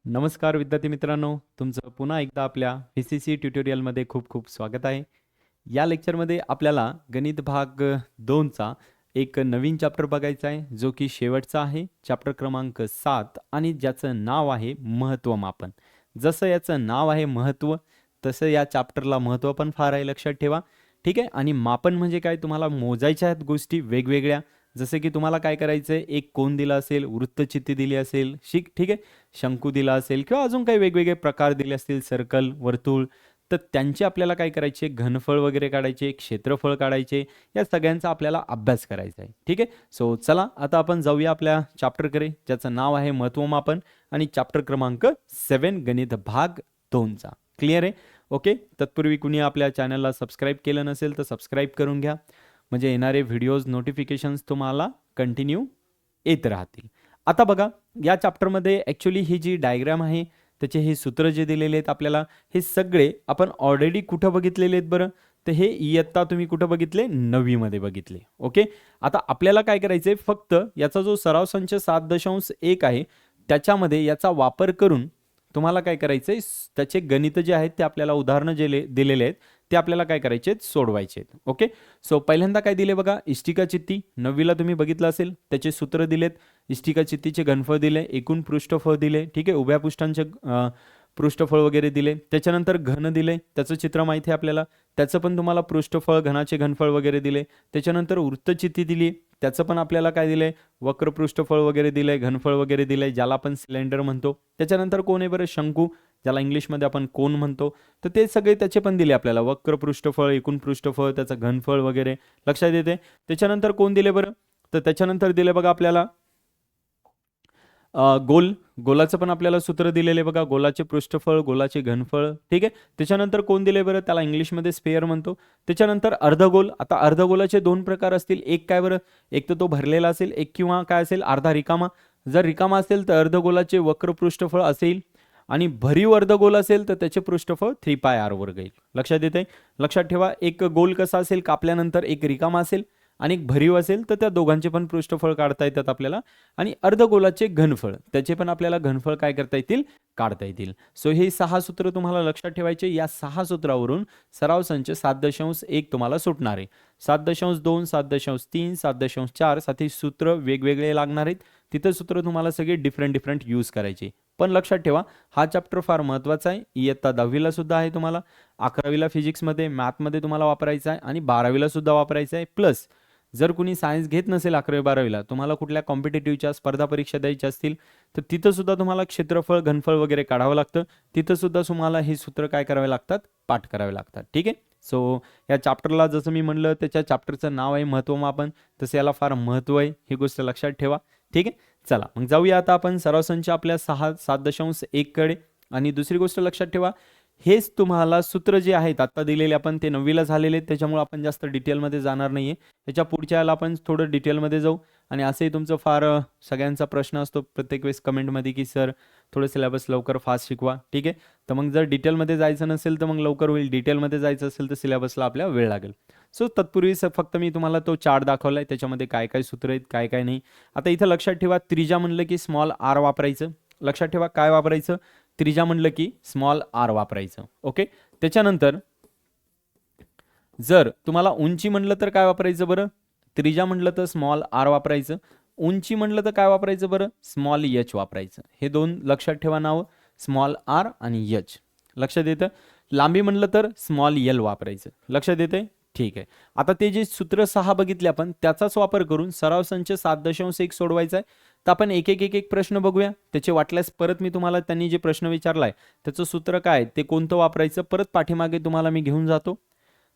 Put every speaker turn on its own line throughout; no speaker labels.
नमस्कार विद्यार्थी मित्रांनो, तुमचं पुन्हा एकदा आपल्या व्ही-सी-सी ट्युटोरियलमध्ये खूप खूप स्वागत आहे. या लेक्चरमध्ये आपल्याला गणित भाग 2चा एक नवीन चॅप्टर बघायचा आहे, जो की शेवटचा आहे, चॅप्टर क्रमांक 7 आणि ज्याचं नाव आहे महत्त्वमापन. जसं याचं नाव आहे महत्त्व, तसं या चॅप्टरला महत्त्व पण फार आहे, लक्षात ठेवा. ठीक आहे. आणि मापन म्हणजे काय, तुम्हाला मोजायच्या आहेत गोष्टी वेगवेगळ्या. जसं की तुम्हाला काय करायचं आहे, एक कोन दिला असेल, वृत्तचित्ती दिली असेल, ठीक आहे, शंकू दिला असेल किंवा अजून काही वेगवेगळे प्रकार दिले असतील, सर्कल, वर्तुळ, तर त्यांचे आपल्याला काय करायचे, घनफळ वगैरे काढायचे, क्षेत्रफळ काढायचे, या सगळ्यांचा आपल्याला अभ्यास करायचा आहे. ठीक आहे. सो चला आता आपण जाऊया आपल्या चॅप्टरकडे, ज्याचं नाव आहे महत्त्वमापन आणि चॅप्टर क्रमांक 7 गणित भाग 2चा. क्लिअर आहे? ओके. तत्पूर्वी कुणी आपल्या चॅनलला सबस्क्राईब केलं नसेल तर सबस्क्राईब करून घ्या, म्हणजे येणारे व्हिडिओज नोटिफिकेशन्स तुम्हाला कंटिन्यू येत राहतील. आता बघा, या चॅप्टरमध्ये ॲक्च्युली ही जी डायग्राम आहे, त्याचे हे सूत्र जे दिलेले आहेत आपल्याला, हे सगळे आपण ऑलरेडी कुठं बघितलेले आहेत बरं? तर हे इयत्ता तुम्ही कुठं बघितले? 9वी मध्ये बघितले. ओके. आता आपल्याला काय करायचं आहे, फक्त याचा जो सराव संच 7.1 आहे, त्याच्यामध्ये याचा वापर करून तुम्हाला काय करायचं आहे, त्याचे गणित जे आहेत ते आपल्याला उदाहरणं दिलेले आहेत, ते आपल्याला काय करायचे आहेत, सोडवायचे आहेत. ओके. सो पहिल्यांदा काय दिले बघा, इष्टिका चित्ती 9वीला तुम्ही बघितलं असेल, त्याचे सूत्र दिलेत. इष्टिका चित्तीचे घनफळ दिले, एकूण पृष्ठफळ दिले, ठीक आहे, उभ्या पृष्ठांचे पृष्ठफळ वगैरे दिले. त्याच्यानंतर घन दिले, त्याचं चित्र माहिती आहे आपल्याला, त्याचं पण तुम्हाला पृष्ठफळ, घनाचे घनफळ वगैरे दिले. त्याच्यानंतर वृत्तचित्ती दिली, त्याचं पण आपल्याला काय दिलंय, वक्र पृष्ठफळ वगैरे दिलंय, घनफळ वगैरे दिलंय, ज्याला आपण सिलेंडर म्हणतो. त्याच्यानंतर कोण आहे बरं, शंकू, ज्याला इंग्लिशमध्ये आपण कोन म्हणतो. तर ते सगळे त्याचे पण दिले आपल्याला, वक्र पृष्ठफळ, एकूण पृष्ठफळ, त्याचं घनफळ वगैरे लक्षात येते. त्याच्यानंतर कोण दिले बरं, तर त्याच्यानंतर दिले बघा आपल्याला गोलाचं पण आपल्याला सूत्र दिलेले बघा, गोलाचे पृष्ठफळ, गोलाचे घनफळ. ठीक आहे. त्याच्यानंतर कोण दिले बरं, त्याला इंग्लिशमध्ये स्पेअर म्हणतो. त्याच्यानंतर अर्धगोल. आता अर्धगोलाचे 2 प्रकार असतील, एक काय बरं, एक तर तो भरलेला असेल, एक किंवा काय असेल, अर्धा रिकामा. जर रिकामा असेल तर अर्धगोलाचे वक्र पृष्ठफळ असेल, आणि भरीव अर्धगोल असेल तर त्याचे पृष्ठफळ 3πr वर्ग येईल. लक्षात येते. लक्षात ठेवा, एक गोल कसा असेल, कापल्यानंतर एक रिकामा असेल आणि एक भरीव असेल, तर त्या दोघांचे पण पृष्ठफळ काढता येतात आपल्याला. आणि अर्धगोलाचे घनफळ, त्याचे पण आपल्याला घनफळ काय करता येतील, काढता येतील. सो हे 6 सूत्र तुम्हाला लक्षात ठेवायचे. या 6 सूत्रावरून सराव संच 7.1 तुम्हाला सुटणार आहे. 7.2, 7.3, 7.4 साठी सूत्र वेगवेगळे लागणार आहेत. तिथं सूत्र तुम्हाला सगळे डिफरंट यूज करायचे. पण लक्षात ठेवा, हा चॅप्टर फार महत्त्वाचा आहे. इयत्ता 10वीला सुद्धा आहे तुम्हाला, 11वीला फिजिक्समध्ये, मॅथमध्ये तुम्हाला वापरायचा आहे आणि 12वीला सुद्धा वापरायचा आहे. प्लस जर कुणी सायन्स घेत नसेल 11वी-12वीला, तुम्हाला कुठल्या कॉम्पिटेटिव्हच्या स्पर्धा परीक्षा द्यायच्या असतील, तर तिथं सुद्धा तुम्हाला क्षेत्रफळ, घनफळ वगैरे काढावं लागतं. तिथं सुद्धा तुम्हाला हे सूत्र काय करावे लागतात, पाठ करावे लागतात. ठीक आहे. सो या चॅप्टरला जसं मी म्हणलं, त्याच्या चॅप्टरचं नाव आहे महत्त्वमापन, तसं याला फार महत्त्व आहे, ही गोष्ट लक्षात ठेवा. ठीक आहे. चला मग जाऊया आता आपण सराव संच आपल्या 7.1 कडे. आणि दुसरी गोष्ट लक्षात ठेवा, हेच तुम्हाला सूत्र जे आहेत आता दिलेले, आपण ते 9वीला झालेले आहेत, त्याच्यामुळे आपण जास्त डिटेलमध्ये जाणार नाहीये. त्याच्या पुढच्या याला आपण थोडं डिटेलमध्ये जाऊ. आणि असंही तुमचं फार सगळ्यांचा प्रश्न असतो प्रत्येक वेळेस कमेंटमध्ये, की सर थोडं सिलेबस लवकर फास्ट शिकवा. ठीक आहे. तर मग जर डिटेलमध्ये जायचं नसेल तर मग लवकर होईल, डिटेलमध्ये जायचं असेल तर सिलेबसला आपल्या वेळ लागेल. सो तत्पूर्वी फक्त मी तुम्हाला तो चार्ट दाखवला आहे, त्याच्यामध्ये काय काय सूत्र आहेत, काय काय नाही. आता इथं लक्षात ठेवा, त्रिज्या म्हणलं की स्मॉल आर वापरायचं. लक्षात ठेवा, काय वापरायचं, त्रिज्या म्हणलं की स्मॉल आर वापरायचं. ओके. त्याच्यानंतर जर तुम्हाला उंची म्हणलं तर काय वापरायचं बरं, त्रिज्या म्हणलं तर स्मॉल आर वापरायचं, उंची म्हणलं तर काय वापरायचं बरं, स्मॉल एच वापरायचं. हे 2 लक्षात ठेवा नाव, स्मॉल आर आणि एच. लक्षात येतं. लांबी म्हणलं तर स्मॉल एल वापरायचं. लक्षात येते. ठीक आहे. आता ते जे सूत्र 6 बघितले आपण, त्याचाच वापर करून सराव संच 7.1 सोडवायचा आहे. तर आपण एक प्रश्न बघूया. त्याचे वाटल्यास परत मी तुम्हाला, त्यांनी जे प्रश्न विचारलाय त्याचं सूत्र काय, ते कोणतं वापरायचं, परत पाठीमागे तुम्हाला मी घेऊन जातो.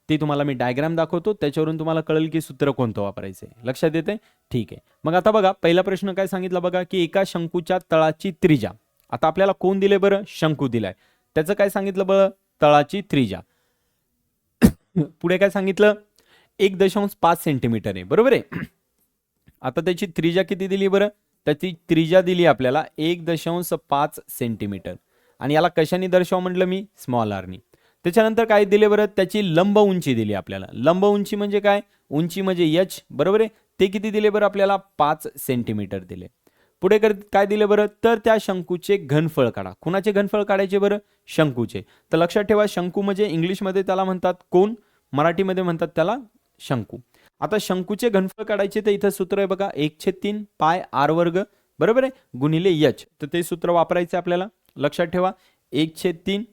ते तुम्हाला मी डायग्राम दाखवतो, त्याच्यावरून तुम्हाला कळेल की सूत्र कोणतं वापरायचं आहे. लक्षात येते. ठीक आहे. मग आता बघा, पहिला प्रश्न काय सांगितला बघा, की एका शंकूच्या तळाची त्रिज्या. आता आपल्याला कोण दिले बरं, शंकू दिलाय. त्याचं काय सांगितलं बरं, तळाची त्रिज्या. पुढे काय सांगितलं, 1.5 सेंटीमीटर आहे, बरोबर आहे. आता त्याची त्रिज्या किती दिली बरं, त्याची त्रिज्या दिली आपल्याला 1.5 सेंटीमीटर. आणि याला कशाने दर्शवा म्हटलं मी, स्मॉल आरनी. त्याच्यानंतर काय दिले बरं, त्याची लंब उंची दिली आपल्याला. लंब उंची म्हणजे काय, उंची म्हणजे एच, बरोबर आहे. ते किती दिले बरं आपल्याला, 5 सेंटीमीटर दिले. पुढे काय दिले बरं, तर त्या शंकूचे घनफळ काढा. कुणाचे घनफळ काढायचे बरं, शंकूचे. तर लक्षात ठेवा, शंकू म्हणजे इंग्लिशमध्ये त्याला म्हणतात कोन, मराठीमध्ये म्हणतात त्याला शंकू. आता शंकूचे घनफळ काढायचे तर इथं सूत्र आहे बघा, 1/3 पाय आर वर्ग, बरोबर आहे, गुणिले एच. तर ते सूत्र वापरायचं आपल्याला. लक्षात ठेवा 1/3,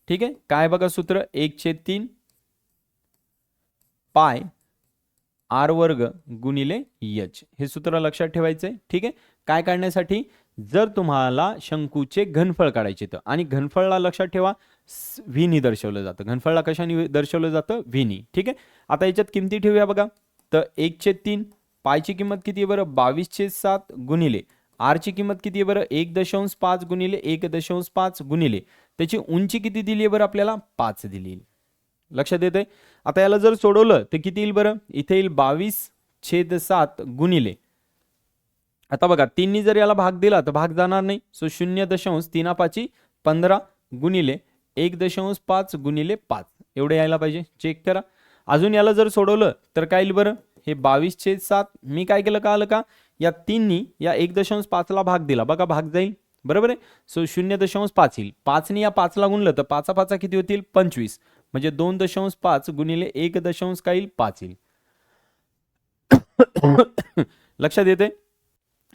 ठीक आहे, काय बघा सूत्र, 1/3 पाय आर वर्ग गुणिले एच, हे सूत्र लक्षात ठेवायचंय. ठीक आहे, काय काढण्यासाठी, जर तुम्हाला शंकूचे घनफळ काढायचे तर, आणि घनफळला लक्षात ठेवा व्हीनी दर्शवलं जातं. घनफळला कशाने दर्शवलं जातं, व्हीनी. ठीक आहे, आता याच्यात किमती ठेवूया बघा. तर 1/3 पायची किंमत किती आहे बरं, 22/7 गुणिले आरची किंमत किती आहे बरं, 1.5 गुणिले 1.5 गुणिले त्याची उंची किती दिली आहे बरं आपल्याला, 5 दिली. लक्षात येते. आता याला जर सोडवलं तर किती येईल बरं, इथे येईल 22/7 गुणिले, आता बघा 3नी जर याला भाग दिला तर भाग जाणार नाही, सो 0.3 15 गुणिले 1.5 गुणिले 5 एवढे यायला पाहिजे. चेक करा. अजून याला जर सोडवलं तर काय येईल बरं, हे 22/7 मी काय केलं का आलं का, या 3नी या 1.5 ला भाग दिला, बघा भाग जाईल, बरोबर आहे. सो 0.5 येईल. 5नी या 5 ला गुणलं तर 5 किती होतील, 25, म्हणजे 2.5 गुणिले 1 काय येईल, 5 येईल. लक्षात येते.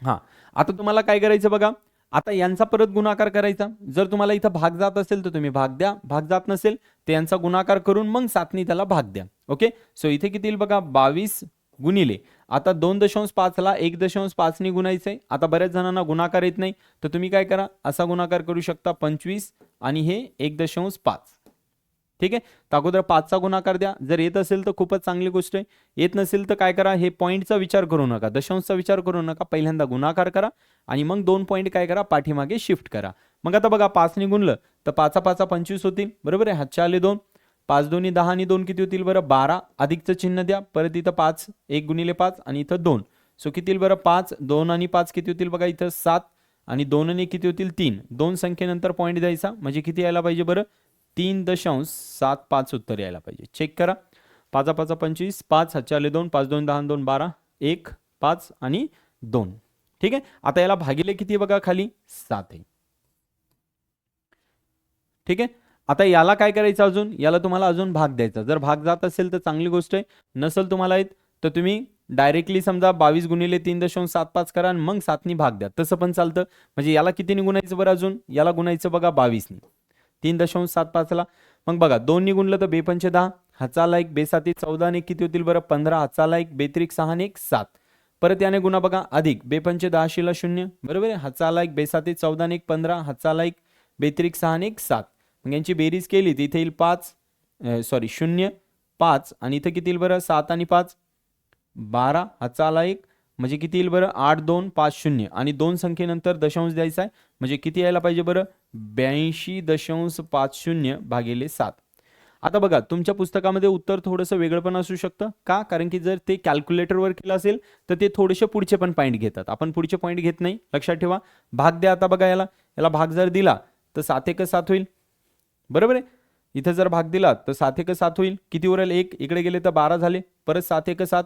हा, आता तुम्हाला काय करायचं बघा, आता यांचा परत गुणाकार करायचा. जर तुम्हाला इथं भाग जात असेल तर तुम्ही भाग द्या, भाग जात नसेल तर यांचा गुणाकार करून मग 7नी त्याला भाग द्या. ओके, सो इथे किती येईल बघा, 22 गुणिले, आता 2.5 ला 1.5 नी गुणायचंय. आता बऱ्याच जणांना गुणाकार येत नाही तर तुम्ही काय करा, असा गुणाकार करू शकता, 25 आणि हे 1.5. ठीक आहे, तर अगोदर 5चा गुणाकार द्या. जर येत असेल तर खूपच चांगली गोष्ट आहे, येत नसेल तर काय करा, हे पॉईंटचा विचार करू नका, दशांशचा विचार करू नका, पहिल्यांदा गुणाकार करा आणि मग 2 पॉईंट काय करा, पाठीमागे शिफ्ट करा. मग आता बघा 5नी गुणलं तर 5 25 होतील, बरोबर आहे. हातच्या आले 2, 5 2 10 आणि 2 किती होतील बरं, 12. अधिकचं चिन्ह द्या, परत इथं 5, 1 गुणिले 5 आणि इथं 2, सो किती येईल बरं, 5 2 आणि 5 किती होतील बघा, इथं 7 आणि 2 आणि किती होतील 3. 2 संख्येनंतर पॉईंट द्यायचा, म्हणजे किती यायला पाहिजे बरं, 3.75 उत्तर यायला पाहिजे. चेक करा. 5 5 25, 5 हातच्या आले 2, 5 2 10 2 12, 1 5 आणि 2. ठीक आहे, आता याला भागिले किती बघा, खाली 7 आहे. ठीक आहे, आता याला काय करायचं, अजून याला तुम्हाला अजून भाग द्यायचा. जर भाग जात असेल तर चांगली गोष्ट आहे, नसेल तुम्हाला येत तर तुम्ही डायरेक्टली समजा 22 गुणिले 3.75 करा आणि मग 7नी भाग द्या, तसं पण चालतं. म्हणजे याला कितीने गुणायचं बरं, अजून याला गुणायचं बघा 22नी 3.75 ला. मग बघा 2नी गुणलं तर 2 पंचे 10, हाचाला 1 2 7 14 आणि किती होतील बरं, 15, हाचाला 1 2 3 6 आणि 1 7. परत याने गुणा बघा, अधिक 2 पंचे 10 शीला 0, बरोबर आहे. हाचाला 1 2 7 14 आणि 1 15, हाचाला 1 2 3 6 आणि 1 7. मग यांची बेरीज केली तर इथे येईल 0 5 आणि इथं किती येईल बरं, 7 आणि 5 12, हाचाला 1 म्हणजे किती येईल बरं, 8 2 5 0 आणि 2 संख्येनंतर दशांश द्यायचा आहे, म्हणजे किती यायला पाहिजे बरं, 82.50 भागिले 7. आता बघा तुमच्या पुस्तकामध्ये उत्तर थोडंसं वेगळं पण असू शकतं का, कारण की जर ते कॅल्क्युलेटरवर केलं असेल तर ते थोडेसे पुढचे पण पॉईंट घेतात, आपण पुढचे पॉईंट घेत नाही. लक्षात ठेवा. भाग द्या. आता बघा याला भाग जर दिला तर 7 1 7 होईल, बरोबर आहे. इथं जर भाग दिला तर 7 1 7 होईल, किती उरेल 1, इकडे गेले तर 12 झाले, परत 7 1 7,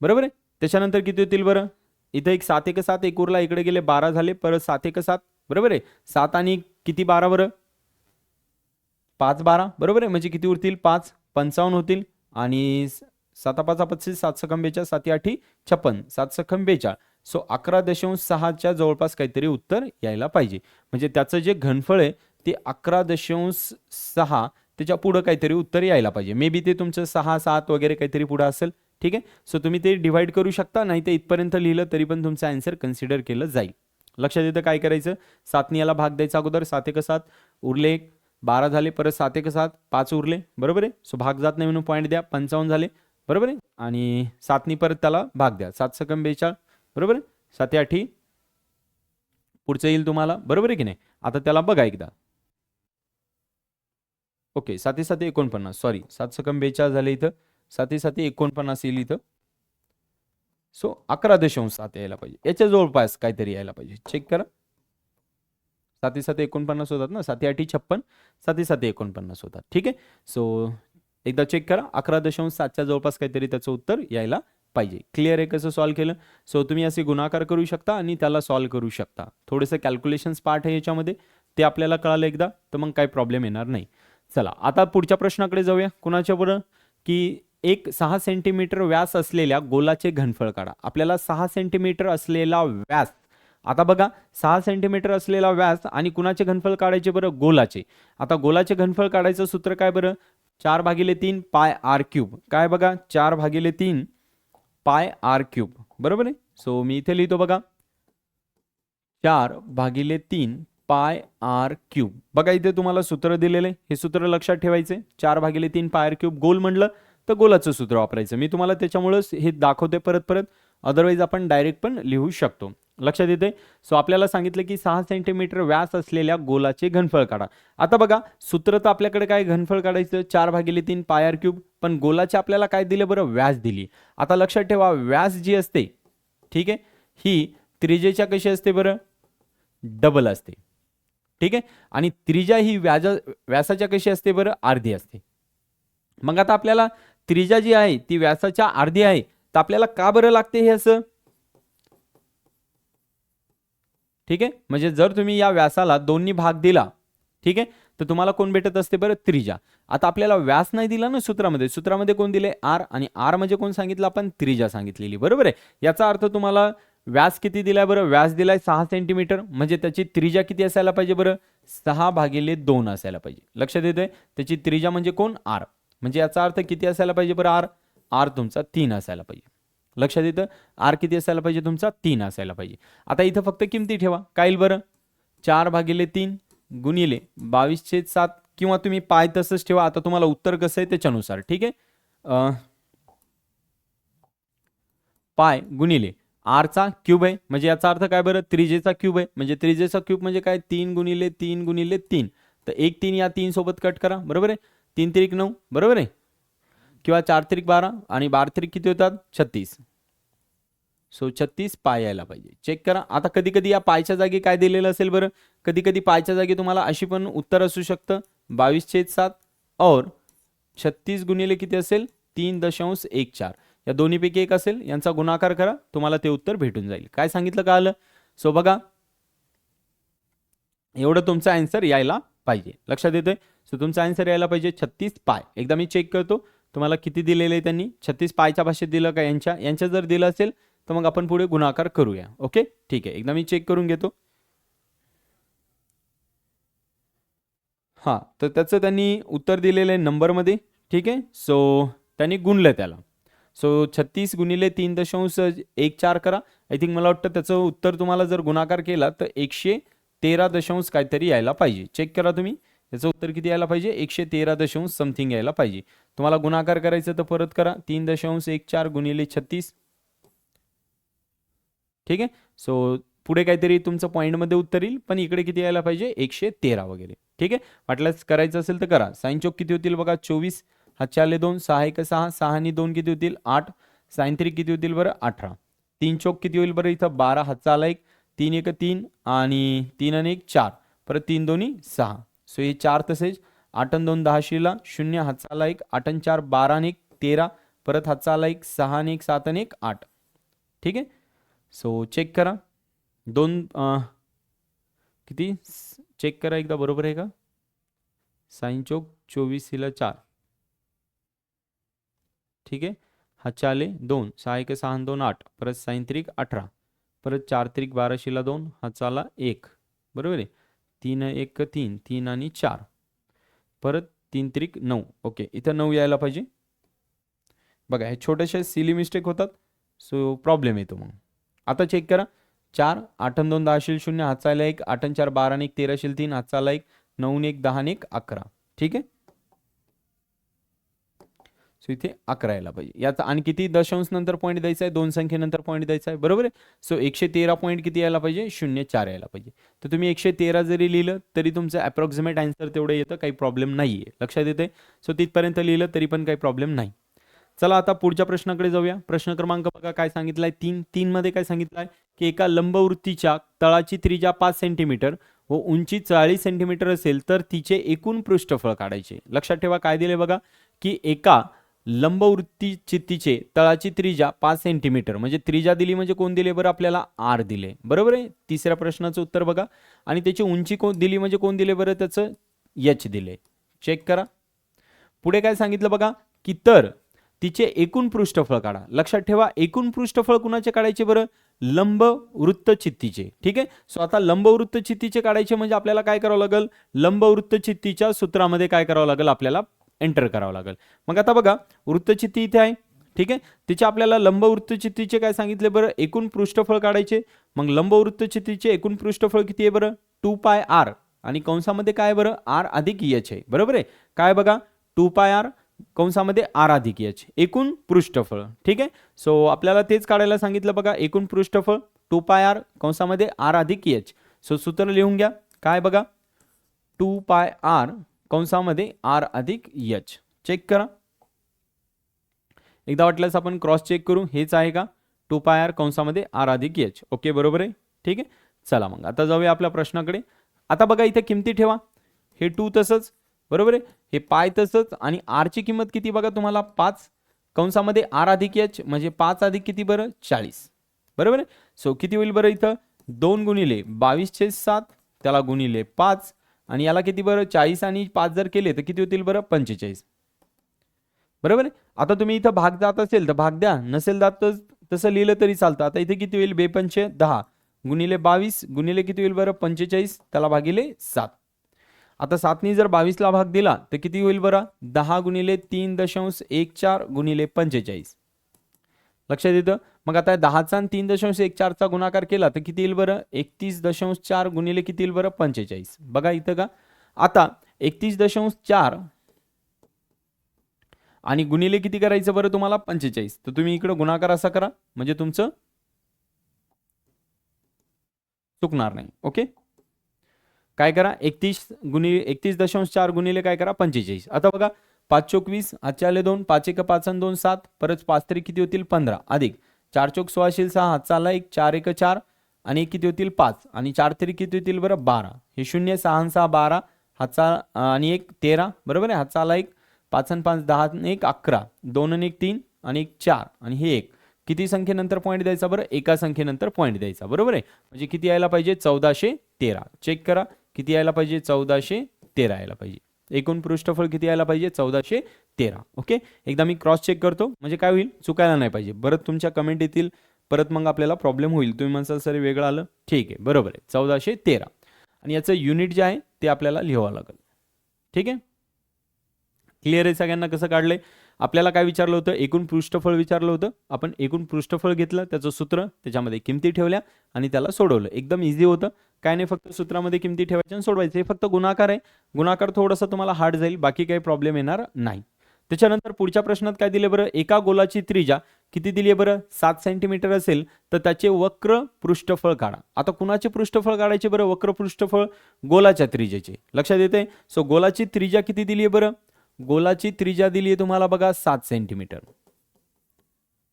बरोबर आहे. त्याच्यानंतर किती होतील बरं, इथं एक 7 1 7 एक उरला, इकडे गेले 12 झाले, परत 7 1 7, बरोबर आहे. 7 आणि किती 12 बरं, 5 12, बरोबर आहे. म्हणजे किती उरतील 5 55 होतील आणि 7 5 25, 7 6 42, 7 8 56, 7 6 42, सो 11.6च्या जवळपास काहीतरी उत्तर यायला पाहिजे. म्हणजे त्याचं जे घनफळ आहे ते 11.6, त्याच्या पुढं काहीतरी उत्तर यायला पाहिजे. मे बी ते तुमचं 6 7 वगैरे काहीतरी पुढं असेल. ठीक आहे, सो तुम्ही ते डिवाइड करू शकता, नाही ते इथपर्यंत लिहिलं तरी पण तुमचं आन्सर कन्सिडर केलं जाईल. लक्षात येतं. काय करायचं, 7नी याला भाग द्यायचा अगोदर, 7 1 7 उरले 1, 12 झाले, परत 7 1 7 5 उरले, बरोबर आहे. सो भाग जात नाही म्हणून पॉईंट द्या, 55 झाले, बरोबर आहे. आणि 7नी परत त्याला भाग द्या, 7 6 42, बरोबर आहे. 7 8 पुढचं येईल तुम्हाला, बरोबर आहे की नाही. आता त्याला बघा एकदा. ओके, 7 7 49, सॉरी 7 6 42 झाले, इथं 7 7 49 येईल इथं. सो 11.7 यायला पाहिजे, याच्या जवळपास काहीतरी यायला पाहिजे. चेक करा. 7 7 49 होतात ना, 7 8 56, 7 7 49 होतात. ठीक आहे, सो एकदा चेक करा, 11.7च्या जवळपास काहीतरी त्याचं उत्तर यायला पाहिजे. क्लिअर आहे कसं सॉल्व्ह केलं? सो तुम्ही असे गुणाकार करू शकता आणि त्याला सॉल्व्ह करू शकता. थोडंसं कॅल्क्युलेशन्स पार्ट आहे याच्यामध्ये, ते आपल्याला कळालं एकदा तर मग काही प्रॉब्लेम येणार नाही. चला आता पुढच्या प्रश्नाकडे जाऊया. कुणाच्या बरं की एक 6 सेंटीमीटर व्यास असलेल्या गोलाचे घनफळ काढा. आपल्याला 6 सेंटीमीटर असलेला व्यास, आता बघा 6 सेंटीमीटर असलेला व्यास आणि कुणाचे घनफळ काढायचे बरं? गोलाचे. आता गोलाचे घनफळ काढायचं सूत्र काय बरं? 4/3 पाय आर क्यूब. काय बघा 4/3 पाय आर क्यूब, बरोबर आहे. सो मी इथे लिहितो बघा 4/3 पाय आर क्यूब. बघा इथे तुम्हाला सूत्र दिलेले, हे सूत्र लक्षात ठेवायचे. 4/3 पाय आर क्यूब. गोल म्हणलं तर गोलाचं सूत्र वापरायचं. मी तुम्हाला त्याच्यामुळेच हे दाखवते परत परत, अदरवाईज आपण डायरेक्ट पण लिहू शकतो. लक्षात येते. सो आपल्याला सांगितलं की 6 सेंटीमीटर व्यास असलेल्या गोलाचे घनफळ काढा. आता बघा सूत्र तर आपल्याकडे काय घनफळ काढायचं 4/3 पाय आर क्यूब, पण गोलाचे आपल्याला काय दिले बरं? व्यास दिली. आता लक्षात ठेवा व्यास जी असते, ठीक आहे, ही त्रिज्येच्या कशी असते बरं? डबल असते. ठीक आहे, आणि त्रिज्या ही व्यासाच्या कशी असते बरं? अर्धी असते. मग आता आपल्याला त्रिज्या जी आहे ती व्यासाच्या अर्धी आहे, तर आपल्याला का बरं लागते हे असं? ठीक आहे, म्हणजे जर तुम्ही या व्यासाला 2 भाग दिला, ठीक आहे, तर तुम्हाला कोण भेटत असते बरं? त्रिज्या. आता आपल्याला व्यास नाही दिला ना सूत्रामध्ये, सूत्रामध्ये कोण दिले? आर, आणि आर म्हणजे कोण सांगितलं आपण? त्रिज्या सांगितलेली, बरोबर आहे. याचा अर्थ तुम्हाला व्यास किती दिलाय बरं? व्यास दिलाय 6 सेंटीमीटर, म्हणजे त्याची त्रिज्या किती असायला पाहिजे बरं? 6/2 असायला पाहिजे. लक्षात येतंय? त्याची त्रिज्या म्हणजे कोण? आर. म्हणजे याचा अर्थ किती असायला पाहिजे बरं? आर, आर तुमचा 3 असायला पाहिजे. लक्षात येतं? आर किती असायला पाहिजे तुमचा? 3 असायला पाहिजे. आता इथं फक्त किमती ठेवा. काय येईल बरं? 4/3 गुणिले 22/7, किंवा तुम्ही पाय तसंच ठेवा. आता तुम्हाला उत्तर कसं आहे त्याच्यानुसार, ठीक आहे. पाय गुणिले आरचा क्यूब आहे, म्हणजे याचा अर्थ काय बरं? त्रिज्येचा क्यूब आहे, म्हणजे त्रिज्येचा क्यूब म्हणजे काय? 3 गुणिले 3 गुणिले 3. तर 1 3 या 3 सोबत कट करा, बरोबर आहे. 3 त्रिक 9, बरोबर आहे, किंवा 4 त्रिक 12 आणि 12 त्रिक किती होतात? 36. सो 36 पाय यायला पाहिजे. चेक करा. आता कधी कधी या पायच्या जागी काय दिलेलं असेल बरं? कधी कधी पायच्या जागी तुम्हाला अशी पण उत्तर असू शकतं 22/7 और 36 गुणिले किती असेल? 3.14. या दोन्हीपैकी एक असेल, यांचा गुणाकार करा, तुम्हाला ते उत्तर भेटून जाईल. काय सांगितलं का आलं? सो बघा एवढं तुमचा आन्सर यायला पाहिजे. लक्षात येतंय? सो तुमचा आन्सर यायला पाहिजे 36 पाय. एकदा मी चेक करतो तुम्हाला किती दिलेले आहे त्यांनी. 36 पायच्या भाषेत दिलं का? यांच्या जर दिलं असेल तर मग आपण पुढे गुणाकार करूया. ओके, ठीक आहे. एकदा मी चेक करून घेतो. हां, तर त्याचं त्यांनी उत्तर दिलेलं आहे नंबरमध्ये. ठीक आहे, सो त्यांनी गुणलं त्याला. सो 36 गुणिले 3.14 करा. आय थिंक मला वाटतं त्याचं उत्तर तुम्हाला जर गुणाकार केला तर 113 काहीतरी यायला पाहिजे. चेक करा तुम्ही, याचं उत्तर किती यायला पाहिजे? 113 समथिंग यायला पाहिजे. तुम्हाला गुणाकार करायचं तर परत करा. 3.14 गुणिले 36. ठीक आहे, सो पुढे काहीतरी तुमचं पॉईंटमध्ये उत्तर येईल, पण इकडे किती यायला पाहिजे? 113 वगैरे. ठीक आहे, वाटल्यास करायचं असेल तर करा. साइन चौक किती होतील बघा? 24, 4 2, 6 1 6, 6 आणि 2 किती होतील? 8. साइन 3 किती होतील बरं? 18. 3 चौक किती होईल बरं इथं? 12, 1 3 1 3 आणि 3 आणि 1 4, परत 3 2 6. सो हे 4 तसेच. 8 आणि 2 10 0, 1 8 आणि 4 12 आणि 1 13, परत 1 6 आणि 1 7 आणि 1 8. ठीक आहे, सो चेक करा. 2 किती चेक करा एकदा, बरोबर आहे का? साइन चौक 24 4. ठीक आहे, 4 2, 6 1 6 2 8, परत साइन 3 18, परत 4 3 12 2, 1, बरोबर आहे. 3 1 3, 3 आणि 4, परत 3 3 9. ओके, इथं 9 यायला पाहिजे. बघा हे छोटेसे सिली मिस्टेक होतात, सो प्रॉब्लेम येतो मग. आता चेक करा. 4 8 आणि 2 10 0, 1 8 आणि 4 12 आणि 1 13 3, 1 9 1 10 आणि 1 11. ठीक आहे, सो इथे 11 यायला पाहिजे. याचा आणि किती दशांश नंतर पॉईंट द्यायचा आहे? 2 संख्येनंतर पॉईंट द्यायचा आहे, बरोबर आहे. सो 113 पॉईंट किती यायला पाहिजे? 04 यायला पाहिजे. तर तुम्ही 113 जरी लिहिलं तरी तुमचं अप्रॉक्सिमेट आन्सर तेवढं येतं, काही प्रॉब्लेम नाही आहे. लक्षात येते? सो तिथपर्यंत लिहिलं तरी पण काही प्रॉब्लेम नाही. चला आता पुढच्या प्रश्नाकडे जाऊया. प्रश्न क्रमांक बघा काय सांगितलाय? 3 मध्ये काय सांगितलंय की एका लंबवृत्तीच्या तळाची त्रिज्या 5 सेंटीमीटर व उंची 40 सेंटीमीटर असेल तर तिचे एकूण पृष्ठफळ काढायचे. लक्षात ठेवा काय दिले बघा की एका लंबवृत्ती चित्तीचे तळाची त्रिज्या 5 सेंटीमीटर, म्हणजे त्रिज्या दिली म्हणजे कोण दिले बरं आपल्याला, आर दिले, बरोबर आहे. तिसऱ्या प्रश्नाचं उत्तर बघा. आणि त्याची उंची कोण दिली म्हणजे कोण दिले बरं, त्याचं एच दिले. चेक करा. पुढे काय सांगितलं बघा, की तर तिचे एकूण पृष्ठफळ काढा. लक्षात ठेवा, एकूण पृष्ठफळ कुणाचे काढायचे बरं, लंब वृत्त चित्तीचे. ठीक आहे. सो आता लंब वृत्त चित्तीचे काढायचे म्हणजे आपल्याला काय करावं लागेल, लंब वृत्त चित्तीच्या सूत्रामध्ये काय करावं लागेल, आपल्याला एंटर करावं लागेल. मग आता बघा, वृत्तचित्ती इथे आहे. ठीक आहे. तिचे आपल्याला लंब वृत्तचित्तीचे काय सांगितले बरं, एकूण पृष्ठफळ काढायचे. मग लंब वृत्तचित्तीचे एकूण पृष्ठफळ किती आहे बरं, 2πr, आणि कंसामध्ये काय बरं, आर अधिक एच आहे, बरोबर आहे. काय बघा, 2πr कंसामध्ये आर अधिक एच, एकूण पृष्ठफळ. ठीक आहे. सो आपल्याला तेच काढायला सांगितलं बघा, एकूण पृष्ठफळ 2πr कंसामध्ये आर अधिक एच. सो सूत्र लिहून घ्या. काय बघा, 2πr कंसामध्ये आर अधिक एच. चेक करा. एकदा वाटल्यास आपण क्रॉस चेक करू, हेच आहे का, 2πr कंसामध्ये आर अधिक एच. ओके, बरोबर आहे. ठीक आहे. चला मग आता जाऊया आपल्या प्रश्नाकडे. आता बघा इथे किमती ठेवा, हे 2 तसंच, बरोबर आहे, हे पाय तसंच, आणि आर ची किंमत किती बघा तुम्हाला, 5 कंसामध्ये आर अधिक एच, म्हणजे 5 अधिक किती बरं, 40, बरोबर आहे. सो किती होईल बरं इथं, 2 गुणिले 22/7 त्याला गुणिले 5, आणि याला किती बरं, 40 आणि 5 जर केले तर किती होतील बरं, 45, बरोबर आहे. आता तुम्ही इथं भाग जात असेल तर भाग द्या, नसेल जात तर तसं लिहिलं तरी चालतं. आता इथे किती होईल, 2×5 = 10 गुणिले 22 गुणिले किती होईल बरं, 45, त्याला भागिले 7. आता 7नी जर 22ला भाग दिला तर किती होईल बरं, 10 गुणिले 3.14 गुणिले 45. लक्षात येतं. मग आता 10चा आणि 3.14चा गुणाकार केला तर किती येईल बरं, 31.4 गुणिले किती येईल बरं, 45. बघा इथं का, आता 31.4 आणि गुणिले किती करायचं बरं तुम्हाला, 45. तर तुम्ही इकडे गुणाकार असा करा म्हणजे तुमचं चुकणार नाही. ओके, काय करा, 31.4 गुणिले काय करा, 45. आता बघा, 5 चोक 20, हातचे आले 2, 5 1 5 आणि 2 7, परत 5 3 किती होतील 15, अधिक 4 चोक 16 6, हातचा आला 1, 4 1 4, आणि 1 किती होतील 5, आणि 4 3 किती होतील बरं, 12. हे 0 6 आणि 6 12, हातचा आणि 1 13, बरोबर आहे. हातचा आला 1, 5 आणि 5 10 आणि 1 11, 2 आणि 1 3, आणि 1 4, आणि हे 1. किती संख्येनंतर पॉईंट द्यायचा बरं, एका संख्येनंतर पॉईंट द्यायचा, बरोबर आहे. म्हणजे किती यायला पाहिजे, 1413. चेक करा, किती यायला पाहिजे, 1413 यायला पाहिजे. एकूण पृष्ठफळ किती यायला पाहिजे, 1413. ओके, एकदा मी क्रॉस चेक करतो म्हणजे काय होईल, चुकायला नाही पाहिजे. परत तुमच्या कमेंट येतील, परत मग आपल्याला प्रॉब्लेम होईल. तुम्ही म्हणसाल सर वेगळं आलं, ठीक आहे, बरोबर आहे, 1413. आणि याचं युनिट जे आहे ते आपल्याला लिहावं लागेल. ठीक आहे, क्लिअर आहे सगळ्यांना कसं काढलंय. आपल्याला काय विचारलं होतं, एकूण पृष्ठफळ विचारलं होतं. आपण एकूण पृष्ठफळ घेतलं, त्याचं सूत्र, त्याच्यामध्ये किमती ठेवल्या आणि त्याला सोडवलं. एकदम इझी होतं. काय नाही, फक्त सूत्रामध्ये किमती ठेवायच्या आणि सोडवायचे. हे फक्त गुणाकार आहे. गुणाकार थोडंसं तुम्हाला हार्ड जाईल, बाकी काही प्रॉब्लेम येणार नाही. त्याच्यानंतर पुढच्या प्रश्नात काय दिले बरं, एका गोलाची त्रिज्या किती दिली आहे बरं, 7 सेंटीमीटर असेल तर त्याचे वक्र पृष्ठफळ काढा. आता कुणाचे पृष्ठफळ काढायचे बरं, वक्र पृष्ठफळ गोलाच्या त्रिज्येचे. लक्षात येते. सो गोलाची त्रिज्या किती दिली आहे बरं, गोलाची त्रिज्या दिली आहे तुम्हाला बघा 7 सेंटीमीटर.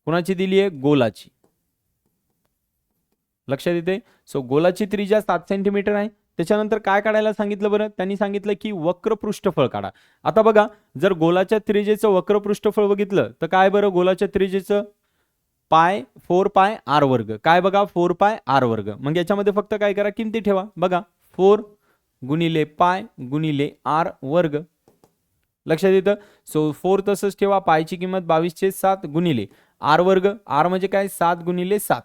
कुणाची दिली आहे, गोलाची. लक्षात येते. सो गोलाची त्रिज्या 7 सेंटीमीटर आहे. त्याच्यानंतर काय काढायला सांगितलं बरं, त्यांनी सांगितलं की वक्र पृष्ठफळ काढा. आता बघा, जर गोलाच्या त्रिज्येचं वक्र पृष्ठफळ बघितलं तर काय बरं, गोलाच्या त्रिज्येचं 4πr वर्ग. काय बघा, 4πr वर्ग. मग याच्यामध्ये फक्त काय करा, किमती ठेवा. बघा, 4 गुणिले पाय गुणिले आर वर्ग. लक्षात येतं. सो 4 तसंच ठेवा, पायची किंमत 22/7 गुणिले आर वर्ग. आर म्हणजे काय, 7 गुणिले 7,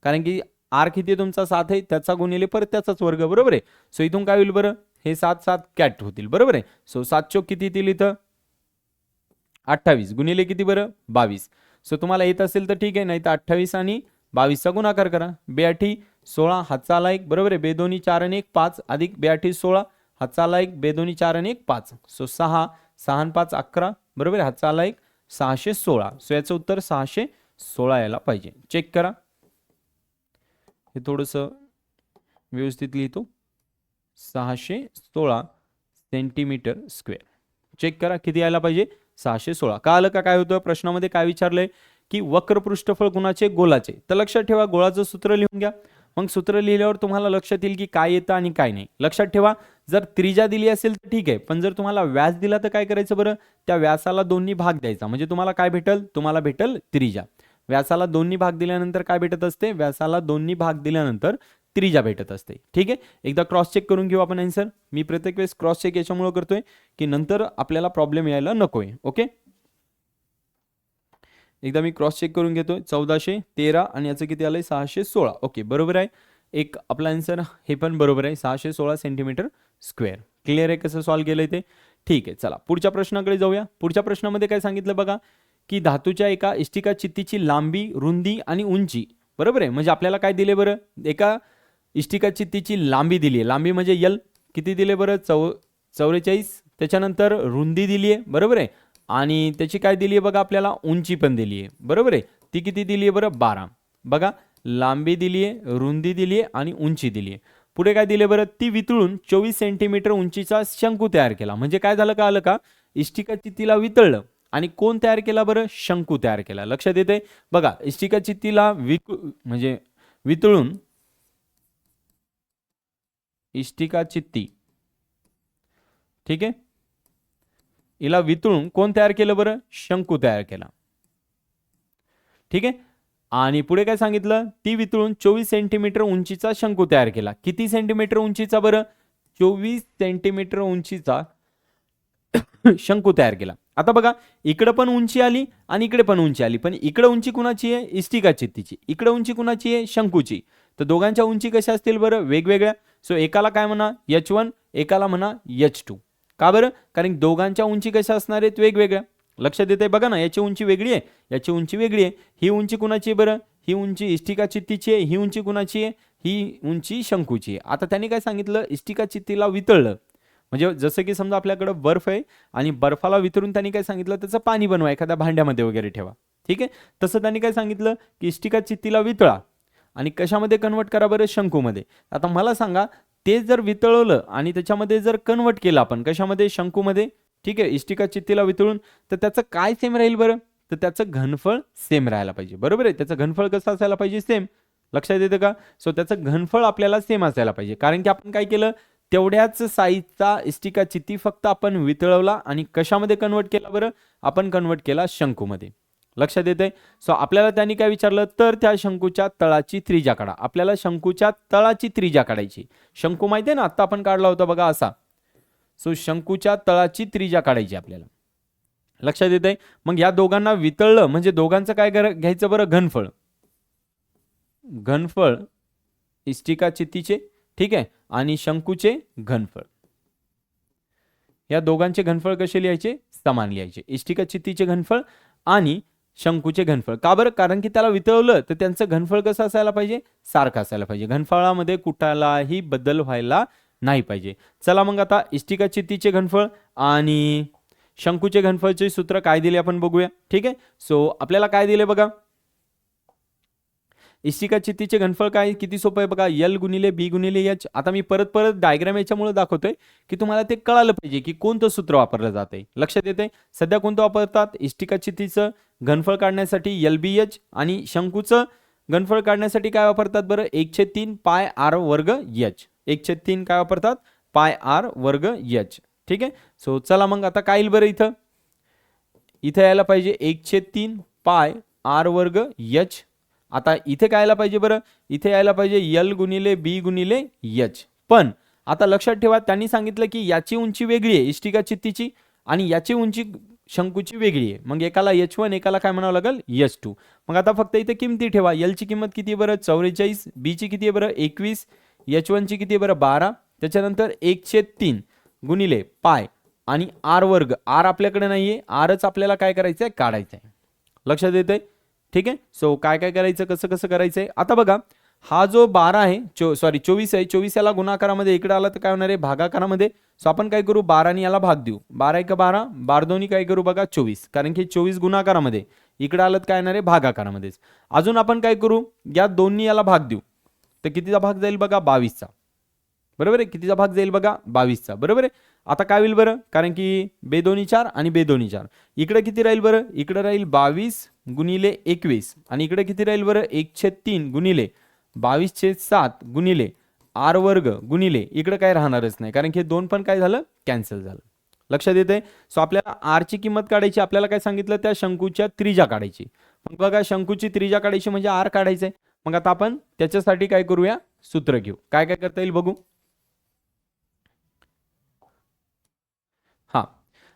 कारण की आर किती तुमचा 7 आहे, त्याचा गुणिले परत त्याचाच वर्ग, बरोबर आहे. सो इथून काय होईल बरं, हे 7 7 कॅट होतील, बरोबर आहे. सो 7 चोक किती येतील इथं, 28 गुणिले किती बरं, 22. सो तुम्हाला येत असेल तर ठीक आहे, नाही तर 28 आणि 22चा गुणाकार करा. 2 16, हातचा आला 1, बरोबर आहे. 2 2 4 आणि 1 5, अधिक 2 16, हातचा आला 1, 2 2 4 आणि 1 5. सो 6 6 आणि 5 11, बरोबर आहे. हातचा आला 1, 616. सो याचं उत्तर 616 यायला पाहिजे. चेक करा, हे थोडंसं व्यवस्थित लिहितो, 616 सेंटीमीटर स्क्वेअर. चेक करा, किती यायला पाहिजे, 616. का आलं का, काय होतं प्रश्नामध्ये काय विचारलंय की वक्र पृष्ठफळ कुणाचे, गोलाचे. तर लक्षात ठेवा, गोळाचं सूत्र लिहून घ्या. मग सूत्र लिहिल्यावर तुम्हाला लक्षात येईल की काय येतं आणि काय नाही. लक्षात ठेवा, जर त्रिज्या दिली असेल तर ठीक आहे, पण जर तुम्हाला व्यास दिला तर काय करायचं बरं, त्या व्यासाला दोन्ही भाग द्यायचा. म्हणजे तुम्हाला काय भेटल, तुम्हाला भेटल त्रिज्या. व्यासाला दोन्ही भाग दिल्यानंतर काय भेटत असते, व्यासाला दोन्ही भाग दिल्यानंतर त्रिज्या भेटत असते. ठीक आहे, एकदा क्रॉस चेक करून घेऊ आपण आन्सर. मी प्रत्येक वेळेस क्रॉस चेक याच्यामुळे करतोय की नंतर आपल्याला प्रॉब्लेम यायला नकोय. ओके, एकदा मी क्रॉस चेक करून घेतोय. 1413 आणि याचं किती आलंय 616. ओके, बरोबर आहे. एक आपला आन्सर हे पण बरोबर आहे, 616 सेंटीमीटर स्क्वेअर. क्लिअर आहे कसं सॉल्व्ह केलंय ते. ठीक आहे, चला पुढच्या प्रश्नाकडे जाऊया. पुढच्या प्रश्नामध्ये काय सांगितलं बघा, की धातूच्या एका इष्टिका चित्तीची लांबी, रुंदी आणि उंची. बरोबर आहे, म्हणजे आपल्याला काय दिले बरं, एका इष्टिका चित्तीची लांबी दिली आहे. लांबी म्हणजे यल किती दिले बरं, 44. त्याच्यानंतर रुंदी दिली आहे. बरोबर आहे, आणि त्याची काय दिली आहे बघा, आपल्याला उंची पण दिली आहे. बरोबर आहे, ती किती दिली आहे बरं, 12. बघा, लांबी दिली आहे, रुंदी दिली आहे आणि उंची दिली आहे. पुढे काय दिले बरं, ती वितळून 24 सेंटीमीटर उंचीचा शंकू तयार केला. म्हणजे काय झालं का, आलं का, इष्टिका चित्तीला वितळलं आणि कोण तयार केला बरं, शंकू तयार केला. लक्षात येते बघा, इष्टिका चित्तीला म्हणजे वितळून, इष्टिका चित्ती, ठीक आहे, हिला वितळून कोण तयार केलं बरं, शंकू तयार केला. ठीक आहे, आणि पुढे काय सांगितलं, ती वितळून 24 सेंटीमीटर उंचीचा शंकू तयार केला. किती सेंटीमीटर उंचीचा बरं, 24 सेंटीमीटर उंचीचा शंकू तयार केला. आता बघा, इकडे पण उंची आली आणि इकडे पण उंची आली, पण इकडे उंची कुणाची आहे, इष्टिका चित्तीची, इकडे उंची कुणाची आहे, शंकूची. तर दोघांच्या उंची कशा असतील बरं, वेगवेगळ्या. सो एकाला काय म्हणा h1, एकाला म्हणा h2. का बरं, कारण दोघांच्या उंची कशा असणार आहेत, वेगवेगळ्या. लक्षात येते बघा ना, याची उंची वेगळी आहे, याची उंची वेगळी आहे. ही उंची कुणाची आहे बरं, ही उंची इष्टिका चित्तीची आहे. ही उंची कुणाची आहे, ही उंची शंकूची आहे. आता त्यांनी काय सांगितलं, इष्टिका चित्तीला वितळलं, म्हणजे जसं की समजा आपल्याकडे बर्फ आहे आणि बर्फाला वितरून त्यांनी काय सांगितलं, त्याचं पाणी बनवा, एखाद्या भांड्यामध्ये वगैरे ठेवा. ठीक आहे, तसं त्यांनी काय सांगितलं की इष्टिका चित्तीला वितळा आणि कशामध्ये कन्वर्ट करा बरं, शंकूमध्ये. आता मला सांगा, ते जर वितळवलं आणि त्याच्यामध्ये जर कन्वर्ट केलं आपण कशामध्ये, शंकूमध्ये, ठीक आहे, इष्टिका चित्तीला वितळून, तर त्याचं काय सेम राहील बरं, तर त्याचं घनफळ सेम राहायला पाहिजे. बरोबर आहे, त्याचं घनफळ कसं असायला पाहिजे, सेम. लक्षात येतं का, सो त्याचं घनफळ आपल्याला सेम असायला पाहिजे. कारण की आपण काय केलं, तेवढ्याच साईजचा इष्टिका चित्ती फक्त आपण वितळवला आणि कशामध्ये कन्वर्ट केला बरं, आपण कन्वर्ट केला शंकूमध्ये. लक्षात येते. सो आपल्याला त्यांनी काय विचारलं, तर त्या शंकूच्या तळाची त्रिज्या काढा. आपल्याला शंकूच्या तळाची त्रिज्या काढायची. शंकू माहिती आहे ना, आता आपण काढला होता बघा असा. सो शंकूच्या तळाची त्रिज्या काढायची आपल्याला. लक्षात येते. मग या दोघांना वितळलं म्हणजे दोघांचं काय घ्यायचं बरं, घनफळ. घनफळ इष्टिका चित्तीचे, ठीक आहे, आणि शंकूचे घनफळ. या दोघांचे घनफळ कसे लिहायचे, समान लिहायचे. इष्टिका चित्तीचे घनफळ आणि शंकूचे घनफळ. का बरं, कारण की त्याला वितळवलं तर त्यांचं घनफळ कसं असायला पाहिजे, सारखं असायला पाहिजे. घनफळामध्ये कुठलाही बदल व्हायला नाही पाहिजे. चला मग आता इष्टिका चित्तीचे घनफळ आणि शंकूचे घनफळचे सूत्र काय दिले आपण बघूया. ठीक आहे, सो आपल्याला काय दिले बघा, इष्टिका चित्तीचे घनफळ काय, किती सोपं आहे बघा, L गुणिले B गुणिले H. आता मी परत परत डायग्राम याच्यामुळे दाखवतोय की तुम्हाला ते कळालं पाहिजे की कोणतं सूत्र वापरलं जाते. लक्षात येते. सध्या कोणतं वापरतात, इष्टिका चित्तीचं घनफळ काढण्यासाठी LBH आणि शंकूचं घनफळ काढण्यासाठी काय वापरतात बरं, 1/3 पाय r वर्ग h. 1/3 काय वापरतात, पाय r वर्ग h. ठीक आहे, सो चला मग आता काय येईल बरं, इथं यायला पाहिजे 1/3 पाय r वर्ग h. आता इथे काय यायला पाहिजे बरं, इथे यायला पाहिजे L गुणिले B गुणिले H. पण आता लक्षात ठेवा, त्यांनी सांगितलं की याची उंची वेगळी आहे इष्टिका चित्तीची आणि याची उंची शंकूची वेगळी आहे. मग एकाला H1 एकाला काय म्हणावं लागेल, H2. मग आता फक्त इथे किमती ठेवा. L ची किंमत किती आहे बरं, 44. B ची किती आहे बरं, 21. H1 ची किती आहे बरं, 12. त्याच्यानंतर 1/3 गुणिले पाय आणि r वर्ग. r आपल्याकडे नाहीये, rच आपल्याला काय करायचं आहे, काढायचं आहे. लक्षात येते. ठीक आहे, सो काय काय करायचं, कसं कसं करायचंय. आता बघा, हा जो 12 आहे, 24 आहे, 24 याला गुणाकारामध्ये इकडे आला तर काय होणार आहे, भागाकारामध्ये. सो आपण काय करू, 12 ने याला भाग देऊ. 12 × 12, 12 दोन्ही काय करू बघा, 24. कारण की 24 गुणाकारामध्ये, इकडे आलं तर काय येणार आहे, भागाकारामध्येच. अजून आपण काय करू, या दोन्ही याला भाग देऊ. तर कितीचा भाग जाईल बघा, 22चा. बरोबर आहे, कितीचा भाग जाईल बघा, 22चा. बरोबर आहे. आता काय होईल बरं, कारण की 2 दोन्ही 4 आणि 2 दोन्ही 4. इकडे किती राहील बरं, इकडे राहील 22 गुणिले 21 आणि इकडे किती राहील बरं, 1/3 गुणिले 22/7 गुणिले आर वर्ग गुणिले इकडे काय राहणारच नाही, कारण की हे दोन पण काय झालं, कॅन्सल झालं. लक्षात येते. सो आपल्याला आर ची किंमत काढायची, आपल्याला काय सांगितलं, त्या शंकूच्या त्रिज्या काढायची. मग बघा शंकूची त्रिज्या काढायची म्हणजे आर काढायचंय. मग आता आपण त्याच्यासाठी काय करूया, सूत्र घेऊ. काय काय करता येईल बघू. हा,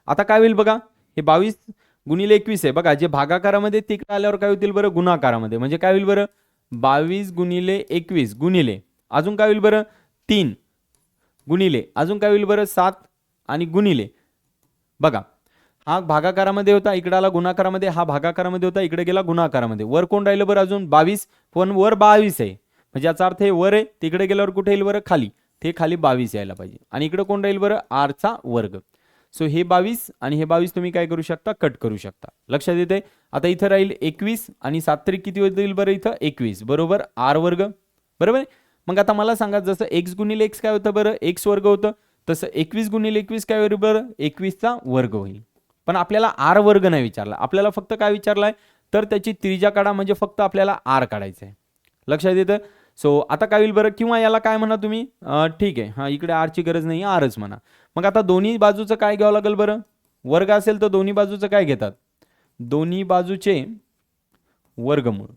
आता काय होईल बघा, हे 22 गुणिले 21 आहे बघा, जे भागाकारामध्ये तिकडे आल्यावर काय होतील बरं, गुणाकारामध्ये. म्हणजे काय होईल बरं, 22 गुणिले 21 गुणिले अजून काय होईल बरं, 3 गुणिले अजून काय होईल बरं, 7 आणि गुणिले बघा, हा भागाकारामध्ये होता, इकडे आला गुणाकारामध्ये, हा भागाकारामध्ये होता, इकडे गेला गुणाकारामध्ये. वर कोण राहिलं बरं, अजून 22, पण वर 22 आहे. म्हणजे याचा अर्थ हे वर आहे, तिकडे गेल्यावर कुठे येईल बरं, खाली. ते खाली 22 यायला पाहिजे. आणि इकडे कोण राहील बरं, आरचा वर्ग. सो हे 22 आणि हे 22 तुम्ही काय करू शकता, कट करू शकता. लक्षात येते. आता इथं राहील 21 आणि 7 तरी किती होईल बरं, इथं 21 बरोबर आर वर्ग. बरोबर. मग आता मला सांगा, जसं x गुणिले x काय होतं बरं, x वर्ग होतं, तसं 21 गुणिले 21 काय होईल बरं, 21चा वर्ग होईल. पण आपल्याला आर वर्ग नाही विचारला, आपल्याला फक्त काय विचारलाय, तर त्याची त्रिज्या काढा, म्हणजे फक्त आपल्याला आर काढायचं आहे. लक्षात येतं. सो आता काय होईल बरं, किंवा याला काय म्हणा तुम्ही, ठीक आहे, हा इकडे आरची गरज नाही, आरच म्हणा. मग आता दोन्ही बाजूचं काय घ्यावं लागेल बरं, वर्ग असेल तर दोन्ही बाजूचं काय घेतात, दोन्ही बाजूचे वर्गमूळ.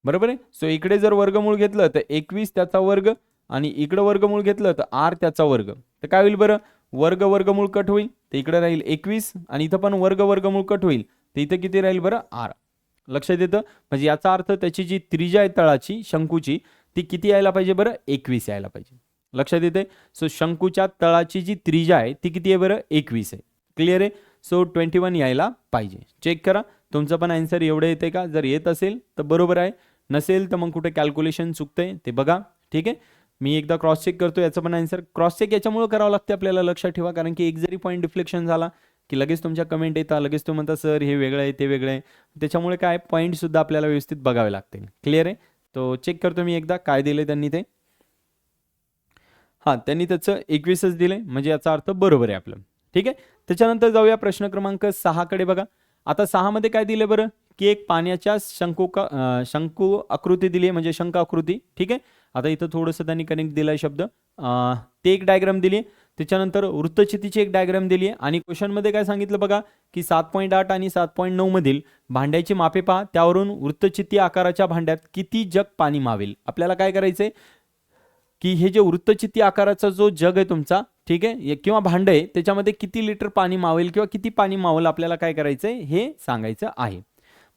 बरोबर आहे. सो इकडे जर वर्गमूळ घेतलं तर 21 त्याचा वर्ग, आणि इकडे वर्गमूळ घेतलं तर आर त्याचा वर्ग. तर काय होईल बरं, वर्ग वर्गमूळ कट होईल, तर इकडे राहील 21 आणि इथं पण वर्ग वर्गमूळ कट होईल, तर इथं किती राहील बरं, आर. लक्षात येतं. म्हणजे याचा अर्थ त्याची जी त्रिज्या आहे तळाची शंकूची, ती किती यायला पाहिजे बरं, 21 यायला पाहिजे. लक्षात येते. सो शंकूच्या तळाची जी त्रिज्या आहे ती किती आहे बरं, 21 आहे. क्लिअर आहे. सो 21 यायला पाहिजे. चेक करा तुमचं पण आन्सर एवढं येते का. जर येत असेल तर बरोबर आहे, नसेल तर मग कुठे कॅल्क्युलेशन चुकतंय ते बघा. ठीक आहे. मी एकदा क्रॉस चेक करतो, याचं पण आन्सर क्रॉस चेक याच्यामुळे करावं लागते आपल्याला, लक्षात ठेवा. कारण की एक जरी पॉईंट डिफ्लेक्शन झाला की लगेच तुमच्या कमेंट येतात, लगेच तो म्हणता सर हे वेगळं आहे ते वेगळं आहे. त्याच्यामुळे काय पॉईंटसुद्धा आपल्याला व्यवस्थित बघावे लागतील. क्लिअर आहे. तो चेक करतो मी एकदा काय दिले त्यांनी ते. हां, त्यांनी त्याचं 21च दिले, म्हणजे याचा अर्थ बरोबर आहे आपलं. ठीक आहे. त्याच्यानंतर जाऊया प्रश्न क्रमांक 6 कडे बघा. आता 6 मध्ये काय दिले बरं, की एक पाण्याच्या शंकू आकृती दिली आहे, म्हणजे शंख आकृती. ठीक आहे. आता इथं थोडंसं त्यांनी कनेक्ट दिलाय शब्द, ते एक डायग्राम दिली. त्याच्यानंतर वृत्तचितीची एक डायग्राम दिली आहे, आणि क्वेश्चनमध्ये काय सांगितलं बघा, की 7.8 आणि 7.9 मधील भांड्याची मापे पहा, त्यावरून वृत्तचिती आकाराच्या भांड्यात किती जग पाणी मावेल. आपल्याला काय करायचंय, की हे जे वृत्तचिती आकाराचा जो जग आहे तुमचा, ठीक आहे, किंवा भांड आहे, त्याच्यामध्ये किती लिटर पाणी मावेल किंवा किती पाणी मावेल आपल्याला काय करायचंय हे सांगायचं आहे.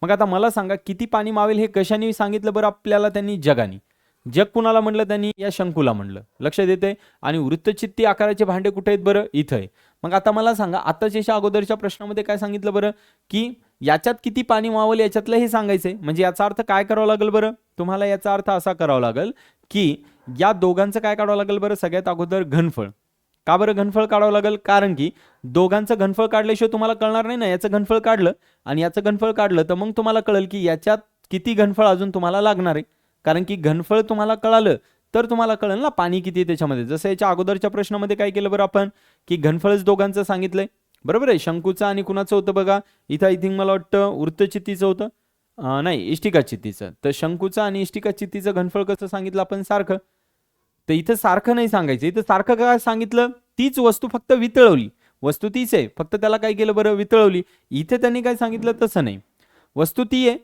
मग आता मला सांगा, किती पाणी मावेल हे कशाने सांगितलं बरं आपल्याला, त्यांनी जगाने. जग कुणाला म्हणलं त्यांनी, या शंकूला म्हणलं. लक्षात येते. आणि वृत्तचित्ती आकाराचे भांडे कुठे आहेत बरं, इथं आहे. मग आता मला सांगा, आताच्या अगोदरच्या प्रश्नामध्ये काय सांगितलं बरं, की याच्यात किती पाणी मावेल याच्यातलं हे सांगायचंय. म्हणजे याचा अर्थ काय करावं लागेल बरं, तुम्हाला याचा अर्थ असा करावा लागेल, की या दोघांचं काय काढावं लागेल बरं, सगळ्यात अगोदर घनफळ. का बरं घनफळ काढावं लागेल, कारण की दोघांचं घनफळ काढल्याशिवाय तुम्हाला कळणार नाही ना. याचं घनफळ काढलं आणि याचं घनफळ काढलं तर मग तुम्हाला कळेल की याच्यात किती घनफळ अजून तुम्हाला लागणार आहे. कारण की घनफळ तुम्हाला कळालं तर तुम्हाला कळेल ना पाणी किती त्याच्यामध्ये. जसं याच्या अगोदरच्या प्रश्नामध्ये काय केलं बरं आपण, की घनफळच दोघांचं सांगितलंय. बरोबर आहे. शंकूचं आणि कुणाचं होतं बघा, इथं आय थिंक मला वाटतं वृत्तचित्तीचं होतं, नाही इष्टिका चित्तीचं. तर शंकूचं आणि इष्टिका चित्तीचं घनफळ कसं सांगितलं आपण, सारखं. तर इथं सारखं नाही सांगायचं, इथं सारखं काय सांगितलं, तीच वस्तू फक्त वितळवली. वस्तू तीच आहे, फक्त त्याला काय केलं बरं, वितळवली. इथे त्यांनी काय सांगितलं तसं नाही, वस्तू ती आहे,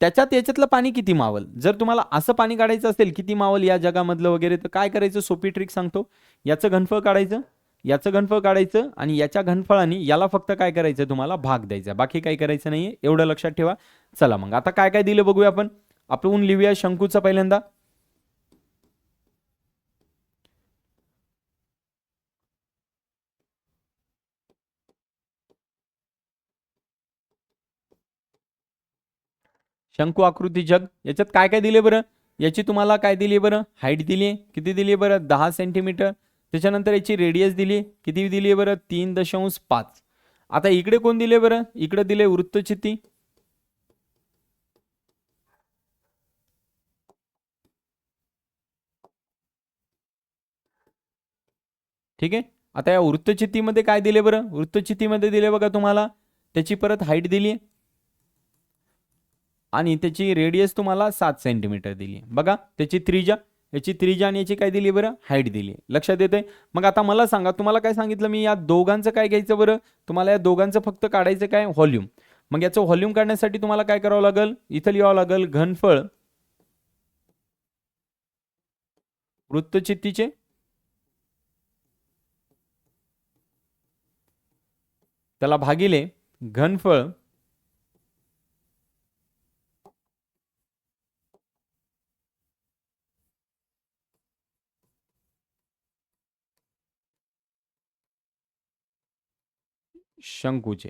त्याच्यात याच्यातलं पाणी किती मावल. जर तुम्हाला असं पाणी काढायचं असेल किती मावल या जगामधलं वगैरे, तर काय करायचं, सोपी ट्रिक सांगतो. याचं घनफळ काढायचं, याचं घनफळ काढायचं, आणि याच्या घनफळाने याला फक्त काय करायचं, तुम्हाला भाग द्यायचा, बाकी काय करायचं नाहीये, एवढं लक्षात ठेवा. चला मग आता काय काय दिलं बघूया आपण. आपण लिहूया शंकूचा पहिल्यांदा. शंकू आकृती जग, याच्यात काय काय दिले बरं, याची तुम्हाला काय दिली बरं, हाईट दिली आहे, किती दिली बरं, 10 सेंटीमीटर. त्याच्यानंतर याची रेडियस दिली, किती दिली आहे बरं, 3.5. आता इकडे कोण दिले बरं, इकडे दिले वृत्तचिती. ठीक आहे. आता या वृत्तचितीमध्ये काय दिले बरं, वृत्तचितीमध्ये दिले बघा तुम्हाला, त्याची परत हाईट दिली. आणि त्याची रेडियस तुम्हाला 7 सेंटीमीटर दिली आहे. बघा त्याची त्रिज्या, याची त्रिज्या आणि याची काय दिली बरं, हाईट दिली. लक्षात येते. मग आता मला सांगा, तुम्हाला काय सांगितलं मी, या दोघांचं काय घ्यायचं बरं, तुम्हाला या दोघांचं फक्त काढायचं काय, व्हॉल्यूम. मग याचं व्हॉल्यूम काढण्यासाठी तुम्हाला काय करावं लागेल, इथं लिहावं लागेल घनफळ वृत्तचित्तीचे त्याला भागिले घनफळ शंकूचे.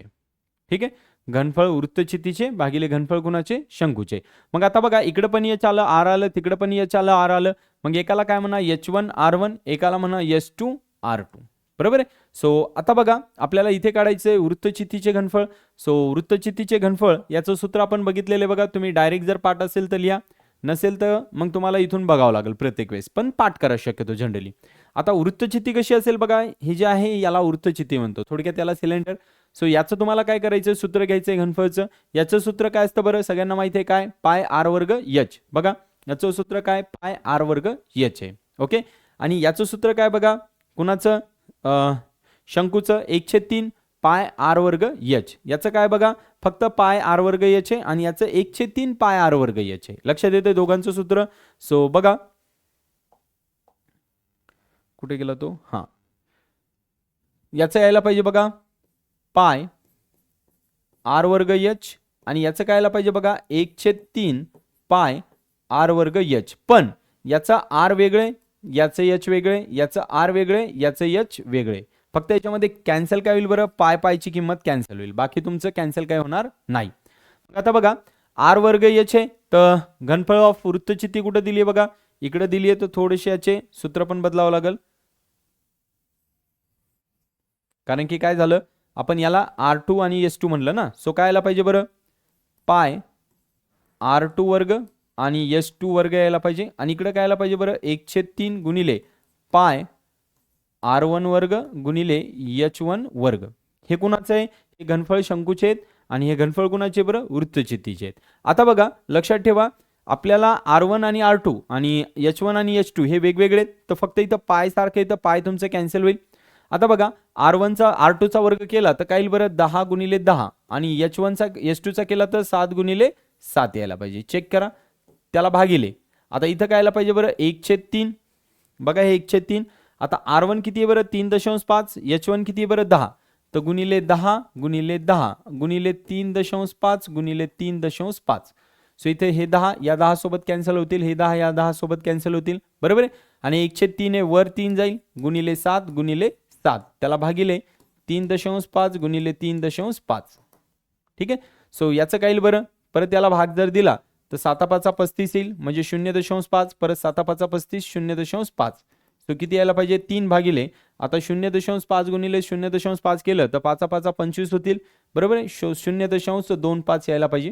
ठीक आहे, घनफळ वृत्तचित्तीचे भागिले घनफळ गुणाचे शंकूचे. मग आता बघा, इकडे पण एच आलं, आर आलं, तिकडे पण एच आलं, आर आलं. मग एकाला काय म्हणा H1 R1, एकाला म्हणा S2 R2. बरोबर आहे. सो आता बघा, आपल्याला इथे काढायचंय वृत्तचित्तीचे घनफळ. सो वृत्तचित्तीचे घनफळ याचं सूत्र आपण बघितलेलं बघा. तुम्ही डायरेक्ट जर पाठ असेल तर लिहा, नसेल तर मग तुम्हाला इथून बघावं लागेल प्रत्येक वेळेस, पण पाठ करा शक्यतो जनरली. आता वृत्तचित्ती कशी असेल बघा, हे जे आहे याला वृत्तचित्ती म्हणतो, थोडक्यात त्याला सिलेंडर. सो याचं तुम्हाला काय करायचं, सूत्र घ्यायचंय घनफळचं. याचं सूत्र काय असतं बरं, सगळ्यांना माहिती आहे काय, पाय आर वर्ग एच. बघा याचं सूत्र काय, पाय आर वर्ग एच आहे. ओके, आणि याचं सूत्र काय बघा, कुणाचं, शंकूचं 1/3 पाय आर वर्ग एच. याचं काय बघा, फक्त पाय आर वर्ग एच आहे, आणि याचं 1/3 पाय आर वर्ग एच आहे. लक्षात येते दोघांचं सूत्र. सो बघा कुठे गेला तो, हा, याचं यायला पाहिजे बघा पाय आर वर्ग एच, आणि याचं काय यायला पाहिजे बघा 1/3 पाय आर वर्ग एच. पण याचा आर वेगळे, याचं एच वेगळे, याचं आर वेगळे, याचं एच वेगळे. फक्त याच्यामध्ये कॅन्सल काय होईल बरं, पाय पायची किंमत कॅन्सल होईल, बाकी तुमचं कॅन्सल काय होणार नाही. आता बघा आर वर्ग एच आहे, तर घनफळ ऑफ वृत्तचित्ती कुठं दिली आहे बघा, इकडे दिली आहे. तर थोडेसे याचे सूत्र पण बदलावं लागेल, कारण की काय झालं, आपण याला R2 आणि S2 म्हणलं ना. सो काय यायला पाहिजे बरं, पाय R2 वर्ग आणि S2 वर्ग यायला पाहिजे, आणि इकडे काय यायला पाहिजे बरं 1/3 गुणिले पाय R1 वर्ग गुणिले H1 वर्ग. हे कुणाचं आहे, हे घनफळ शंकूचे आहेत, आणि हे घनफळ कुणाचे बरं, वृत्तचित्तीचे आहेत. आता बघा लक्षात ठेवा, आपल्याला R1 आणि R2 आणि H1 आणि H2 हे वेगवेगळे, तर फक्त इथं पाय सारखं आहे, तर पाय तुमचं कॅन्सल होईल. आता बघा R1चा R2चा वर्ग केला तर काय येईल बरं 10 गुणिले 10, आणि H1चा S2चा केला तर 7 गुणिले 7 यायला पाहिजे. चेक करा, त्याला भागिले. आता इथं काय यायला पाहिजे बरं 1/3. बघा हे 1/3. आता R1 किती आहे बरं 3.5, H1 किती आहे बरं 10, तर गुणिले 10 गुणिले 10 गुणिले 3.5 गुणिले 3.5. सो इथे हे 10 या 10 सोबत कॅन्सल होतील, हे 10 या 10 सोबत कॅन्सल होतील. बरोबर आहे. आणि 1/3 आहे, वर 3 जाईल, गुणिले 7 गुणिले 7, त्याला भागिले 3.5 गुणिले 3.5. ठीक आहे. सो याचं काय येईल बरं, परत याला भाग जर दिला तर 7×5 35 येईल, म्हणजे 0.5, परत 7×5 35, 0.5. सो किती यायला पाहिजे 3 भागिले, आता 0.5 गुणिले 0.5 केलं तर 5×5 25 होतील. बरोबर आहे. 0.25 यायला पाहिजे.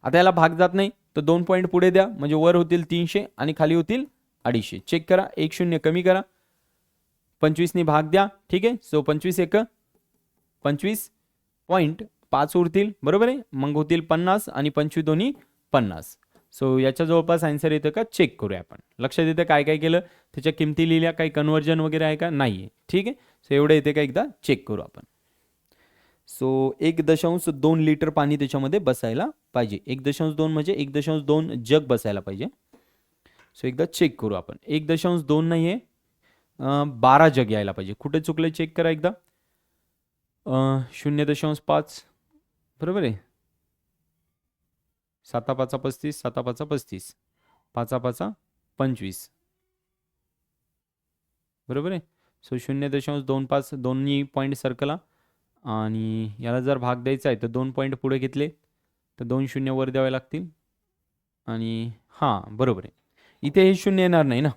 आता याला भाग जात नाही, तर 2 पॉईंट पुढे द्या, म्हणजे वर होतील 300 आणि खाली होतील 250. चेक करा, 1 0 कमी करा, 25 ने भाग द्या. ठीक आहे. सो 25 1 25.5 उरतील. बरोबर आहे. मग होतील 50, आणि 25 दोन्ही 50. सो याच्या जवळपास आन्सर येतं का चेक करूया आपण. लक्षात येतं काय काय केलं, त्याच्या किमती लिहिल्या, काही कन्वर्जन वगैरे आहे का, नाही आहे. ठीक आहे. सो एवढं येते का एकदा चेक करू आपण. सो 1.2 लिटर पाणी त्याच्यामध्ये बसायला पाहिजे. 1.2 म्हणजे 1.2 जग बसायला पाहिजे. सो एकदा चेक करू आपण. 1.2 नाही आहे, 12 जग यायला पाहिजे. कुठे चुकलं चेक करा एकदा. 0.5 बरोबर आहे. 7×5 35, 7×5 35, 5×5 25. बरोबर आहे. सो 0.25 दोन्ही पॉईंट सर्कला, आणि याला जर भाग द्यायचा आहे तर 2 पॉईंट पुढे घेतले तर 2 0 वर द्यावे लागतील. आणि हां बरोबर आहे, इथे हे 0 येणार नाही ना.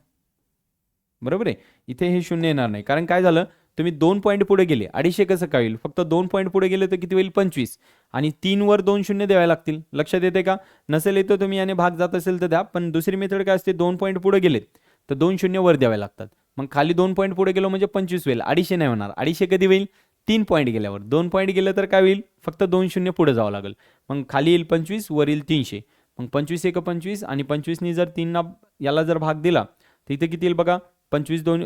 बरोबर आहे. इथे हे 0 येणार नाही, कारण काय झालं, तुम्ही 2 पॉईंट पुढे गेले, 250 कसं काय होईल, फक्त 2 पॉईंट पुढे गेले तर किती होईल 25, आणि 3 वर 2 0 द्यावे लागतील. लक्षात येते का. नसेल येतो तुम्ही याने भाग जात असेल तर द्या, पण दुसरी मेथड काय असते, 2 पॉईंट पुढे गेलेत तर 2 0 वर द्यावे लागतात. मग खाली 2 पॉईंट पुढे गेलो म्हणजे 25 होईल, 250 नाही होणार. 250 कधी होईल, 3 पॉईंट गेल्यावर 2 पॉईंट गेलं तर काय होईल, फक्त 2 शून्य पुढे जावं लागेल. मग खाली येईल 25, वर येईल 300. मग 25 एक 25 आणि 25नी जर 3 याला जर भाग दिला तर इथे किती येईल बघा, 25 2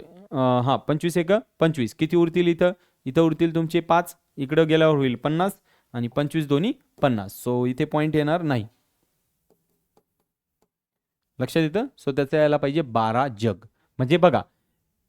25 एक 25, किती उरतील इथं, इथं उरतील तुमचे 5, इकडं गेल्यावर होईल 50 आणि 25 दोन्ही 50. सो इथे पॉईंट येणार नाही, लक्षात येतं. सो त्याचं यायला पाहिजे 12 जग. म्हणजे बघा,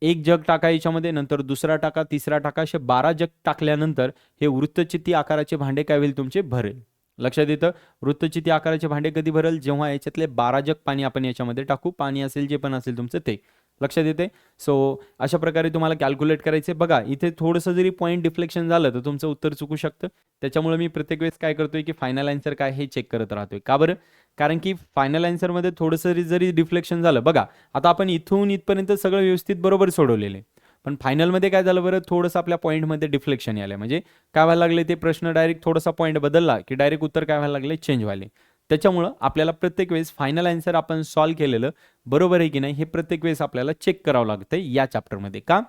एक जग टाका याच्यामध्ये, नंतर दुसरा टाका, तिसरा टाका, असे 12 जग टाकल्यानंतर हे वृत्तचित्ती आकाराचे भांडे काय होईल तुमचे, भरेल. लक्षात येतं. वृत्तचित्ती आकाराचे भांडे कधी भरेल, जेव्हा याच्यातले 12 जग पाणी आपण याच्यामध्ये टाकू, पाणी असेल जे पण असेल तुमचं ते. लक्षात येते. सो अशा प्रकारे तुम्हाला कॅल्क्युलेट करायचे. बघा इथे थोडंसं जरी पॉईंट डिफ्लेक्शन झालं तर तुमचं उत्तर चुकू शकतं. त्याच्यामुळे मी प्रत्येक वेळेस काय करतोय की फायनल आन्सर काय हे चेक करत राहतोय. का बरं, कारण की फायनल आन्सरमध्ये थोडंसं जरी डिफ्लेक्शन झालं, बघा आता आपण इथून इथपर्यंत सगळं व्यवस्थित बरोबर सोडवलेलं आहे, पण फायनलमध्ये काय झालं बरं, थोडंसं आपल्या पॉईंटमध्ये डिफ्लेक्शन आलं. म्हणजे काय व्हायला लागले, ते प्रश्न डायरेक्ट थोडासा पॉईंट बदलला की डायरेक्ट उत्तर काय व्हायला लागले, चेंज व्हायले. त्याच्यामुळं आपल्याला प्रत्येक वेळेस फायनल आन्सर आपण सॉल्व्ह केलेलं बरोबर आहे की नाही हे प्रत्येक वेळेस आपल्याला चेक करावं लागतं या चॅप्टरमध्ये. का,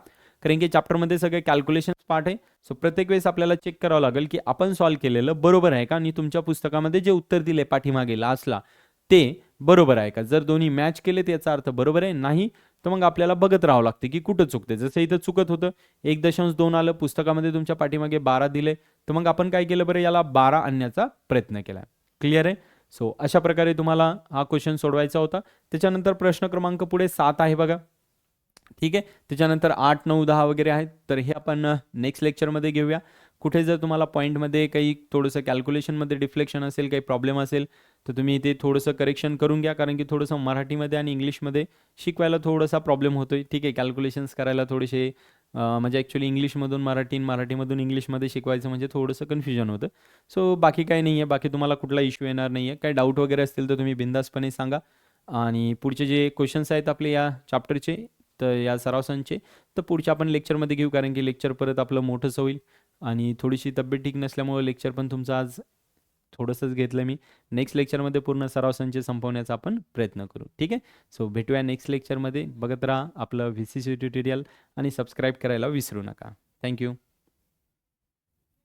कारण की चॅप्टरमध्ये सगळे कॅल्क्युलेशन पार्ट आहे. सो प्रत्येक वेळेस आपल्याला चेक करावं लागेल की आपण सॉल्व्ह केलेलं बरोबर आहे का, आणि तुमच्या पुस्तकामध्ये जे उत्तर दिले पाठीमागे लास्टला ते बरोबर आहे का. जर दोन्ही मॅच केले तर याचा अर्थ बरोबर आहे, नाही तर मग आपल्याला बघत राहावं लागते की कुठं चुकते. जसं इथं चुकत होतं, 1.2 आलं, पुस्तकामध्ये तुमच्या पाठीमागे 12 दिले, तर मग आपण काय केलं बरं, याला 12 आणण्याचा प्रयत्न केला. क्लिअर आहे. सो अशा प्रकारे तुम्हाला हा क्वेश्चन सोडवायचा होता. त्याच्यानंतर प्रश्न क्रमांक पुढे 7 आहे बघा. ठीक आहे. त्याच्यानंतर 8 9 10 वगैरे आहेत, तर हे आपण नेक्स्ट लेक्चरमध्ये घेऊया. कुठे जर तुम्हाला पॉईंटमध्ये काही थोडंसं कॅल्क्युलेशनमध्ये डिफ्लेक्शन असेल, काही प्रॉब्लेम असेल, तर तुम्ही ते थोडंसं करेक्शन करून घ्या. कारण की थोडंसं मराठीमध्ये आणि इंग्लिशमध्ये शिकवायला थोडासा प्रॉब्लेम होतोय. ठीक आहे, कॅल्क्युलेशन्स करायला थोडेसे म्हणजे ॲक्च्युली इंग्लिशमधून मराठी, मराठीमधून इंग्लिशमध्ये शिकवायचं म्हणजे थोडंसं कन्फ्युजन होतं. सो बाकी काही नाही आहे, बाकी तुम्हाला कुठला इश्यू येणार नाही आहे. काही डाऊट वगैरे असतील तर तुम्ही बिंदासपणे सांगा. आणि पुढचे जे क्वेश्चन्स आहेत आपले या चॅप्टरचे, तर या सरावांचे, तर पुढच्या आपण लेक्चरमध्ये घेऊ. कारण की लेक्चर परत आपलं मोठंच होईल आणि थोडीशी तब्येत ठीक नसल्यामुळे लेक्चर पण तुमचं आज थोडंसंच घेतलं मी. नेक्स्ट लेक्चरमध्ये पूर्ण सराव संच संपवण्याचा आपण प्रयत्न करू. ठीक आहे. सो भेटूया नेक्स्ट लेक्चरमध्ये. बघत राहा आपलं VCC ट्युटोरियल आणि सबस्क्राईब करायला विसरू नका. थँक्यू.